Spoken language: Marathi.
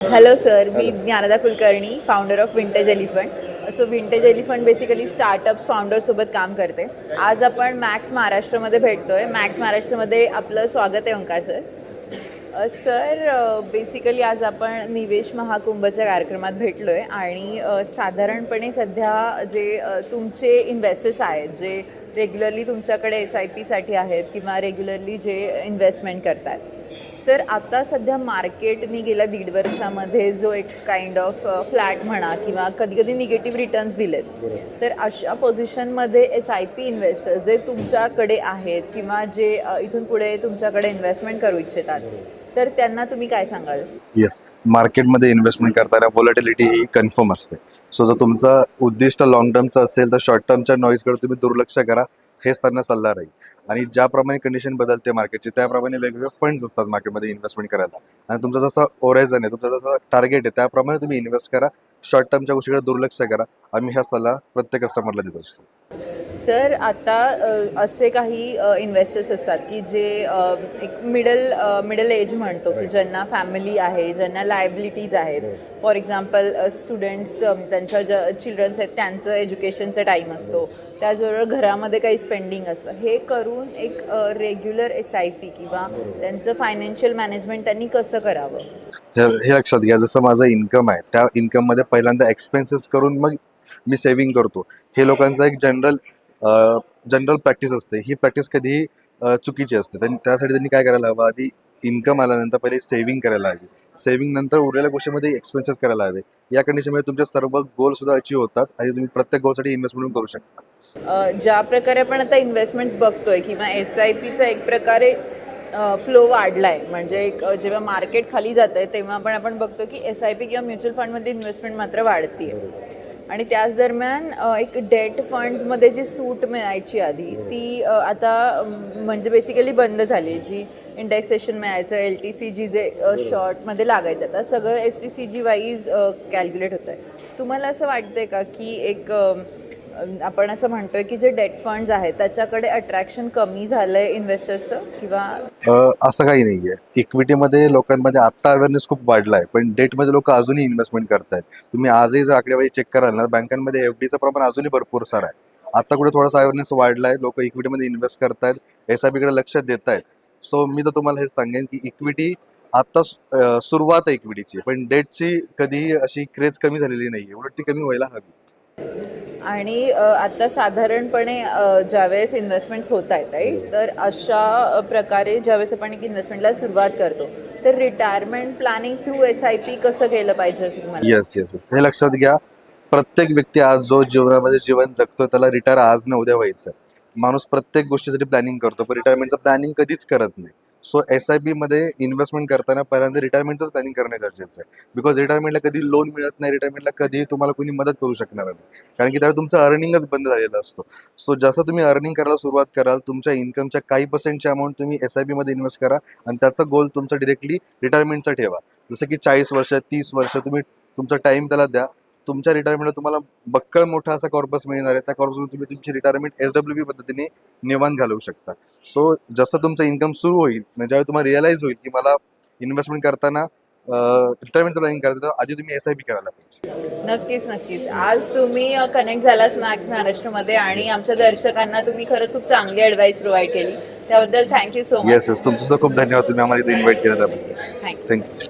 हॅलो सर, मी Dnyanada Kulkarni, founder of Vintage Elephant. So Vintage Elephant basically startups फाउंडरसोबत काम करते. आज आपण मॅक्स महाराष्ट्रामध्ये भेटतोय. मॅक्स महाराष्ट्रामध्ये आपलं स्वागत आहे ओंकार सर. सर बेसिकली आज आपण निवेश महाकुंभच्या कार्यक्रमात भेटलो आहे आणि साधारणपणे सध्या जे तुमचे इन्व्हेस्टर्स आहेत, जे रेग्युलरली तुमच्याकडे SIPसाठी आहेत किंवा रेग्युलरली जे इन्व्हेस्टमेंट करतात, तर आता सध्या मार्केटने गेल्या 1.5 वर्षामध्ये जो एक काइंड ऑफ फ्लॅट म्हणा किंवा कधी कधी निगेटिव्ह रिटर्न्स दिलेत, तर अशा पोझिशनमध्ये SIP इन्व्हेस्टर्स जे तुमच्याकडे आहेत किंवा जे इथून पुढे तुमच्याकडे इन्व्हेस्टमेंट करू इच्छितात, तर त्यांना तुम्ही काय सांगाल? येस, मार्केटमध्ये इन्व्हेस्टमेंट करताना व्हॉलॅटिलिटी ही कन्फर्म असते. सो जर तुमचं उद्दिष्ट लॉंग टर्मचं असेल तर शॉर्ट टर्मच्या नॉईजकडे तुम्ही दुर्लक्ष करा, हेच त्यांना सल्ला राहील. आणि ज्याप्रमाणे कंडिशन बदलते मार्केटची, त्याप्रमाणे वेगवेगळे फंड्स असतात मार्केटमध्ये इन्व्हेस्टमेंट करायला. आणि तुमचा जसा ओरायझन आहे, तुमचा जसा टार्गेट आहे, त्याप्रमाणे तुम्ही इन्व्हेस्ट करा. शॉर्ट टर्मच्या गोष्टीकडे दुर्लक्ष करा. आम्ही हा सल्ला प्रत्येक कस्टमरला देत असतो. सर आता असे काही इन्व्हेस्टर्स असतात की जे एक मिडल एज म्हणतो की ज्यांना फॅमिली आहे, ज्यांना लायबिलिटीज आहेत. फॉर एक्झाम्पल स्टुडंट्स, त्यांच्या ज्या चिल्ड्रन्स आहेत त्यांचं एज्युकेशनचा टाईम असतो, त्याचबरोबर घरामध्ये काही स्पेंडिंग असतं. हे करून एक रेग्युलर SIP किंवा त्यांचं फायनान्शियल मॅनेजमेंट त्यांनी कसं करावं? हे लक्षात घ्या, जसं माझं इन्कम आहे त्या इन्कममध्ये पहिल्यांदा एक्सपेन्सेस करून मग मी सेव्हिंग करतो. हे लोकांचं एक जनरल प्रॅक्टिस असते. ही प्रॅक्टिस कधीही चुकीची असते. त्यासाठी त्यांनी काय करायला हवं, आधी इन्कम आल्यानंतर पहिले सेव्हिंग करायला हवी. सेव्हिंग नंतर उरलेल्या गोष्टीमध्ये एक्सपेन्सेस करायला हवे. या कंडिशनमध्ये तुमचे सर्व गोल सुद्धा अचीव्ह होतात आणि तुम्ही प्रत्येक गोलसाठी इन्व्हेस्टमेंट करू शकता. ज्या प्रकारे आपण आता इन्व्हेस्टमेंट्स बघतोय किंवा SIPचा एक प्रकारे फ्लो वाढला आहे, म्हणजे एक जेव्हा मार्केट खाली जातं आहे तेव्हा आपण बघतो की SIP किंवा म्युच्युअल फंडमधली इन्व्हेस्टमेंट मात्र वाढते आहे. आणि त्याच दरम्यान एक डेट फंड्समध्ये जी सूट मिळायची आधी, ती आता म्हणजे बेसिकली बंद झाली. जी इंडेक्सेशन मिळायचं, LTCG जे शॉर्टमध्ये लागायचं, आता सगळं STCG वाईज कॅल्क्युलेट होतं आहे. तुम्हाला असं वाटतंय का की एक आपण असं म्हणतोय की जे डेट फंड्स आहेत त्याच्याकडे अट्रॅक्शन कमी झालंय इन्व्हेस्टर्सचं, किंवा असं काही नाही आहे. इक्विटीमध्ये लोकांमध्ये आत्ता अवेअरनेस खूप वाढला आहे, पण डेटमध्ये लोक अजूनही इन्व्हेस्टमेंट करतायत. तुम्ही आजही जर आकडेवारी चेक कराल ना, बँकांमध्ये FDचं प्रमाण अजूनही भरपूर सारं आहे. आता कुठे थोडासा अवेअरनेस वाढला आहे, लोक इक्विटीमध्ये इन्व्हेस्ट करतायत, SIPकडे लक्ष देत आहेत. सो मी तर तुम्हाला हे सांगेन की इक्विटी आत्ता सुरुवात आहे इक्विटीची, पण डेटची कधीही अशी क्रेज कमी झालेली नाही आहे, उलट ती कमी व्हायला हवी. आणि आता साधारणपणे ज्यावेळेस इन्व्हेस्टमेंट्स होत आहेत राईट, तर अशा प्रकारे ज्यावेळेस आपण एक इन्व्हेस्टमेंटला सुरुवात करतो, तर रिटायरमेंट प्लॅनिंग थ्रू SIP कसं केलं पाहिजे असं तुम्हाला? येस, हे लक्षात घ्या. प्रत्येक व्यक्ती आज जो जीवनामध्ये जीवन जगतो त्याला रिटायर आज न उद्या व्हायचं. माणूस प्रत्येक गोष्टीसाठी प्लॅनिंग करतो, पण रिटायरमेंटचं प्लॅनिंग कधीच करत नाही. सो SIP मध्ये इन्व्हेस्टमेंट करताना पहिल्यांदा रिटायरमेंटचंच प्लॅनिंग करणं गरजेचं आहे. बिकॉज रिटायरमेंटला कधी लोन मिळत नाही, रिटायरमेंटला कधी तुम्हाला कोणी मदत करू शकणार नाही, कारण की त्यावेळी तुमचं अर्निंगच बंद झालेलं असतो. सो जसं तुम्ही अर्निंग करायला सुरुवात कराल, तुमच्या इन्कमच्या काही पर्सेंटची अमाऊंट तुम्ही SIP मध्ये इन्व्हेस्ट करा आणि त्याचा गोल तुमचा डिरेक्टली रिटायरमेंटचा ठेवा. जसं की 40 वर्ष 30 वर्ष तुम्ही तुमचा टाईम त्याला द्या. तुमच्या रिटायरमेंटला तुम्हाला बक्कळ मोठा असा कॉर्पस मिळणार आहे. त्या कॉर्पसमध्ये तुम्ही तुमची रिटायरमेंट SWP पद्धतीने निवांत घालवू शकता. सो जसं तुमचं इन्कम सुरू होईल, म्हणजे ज्यावेळी तुम्हाला रिअलाइज होईल की मला इन्व्हेस्टमेंट करताना रिटायरमेंटचं प्लॅनिंग करायचं, तर आधी तुम्ही SIP करायला पाहिजे. नक्कीच. आज तुम्ही कनेक्ट झालात मॅक्स महाराष्ट्रामध्ये आणि आमच्या दर्शकांना तुम्ही खरंच खूप चांगली ॲडवाईस प्रोव्हाइड केली, त्याबद्दल थँक्यू सो मच. येस, तुमचं सुद्धा खूप धन्यवाद. तुम्ही आम्हाला इथे इन्व्हाइट केलं त्याबद्दल. थँक्यू.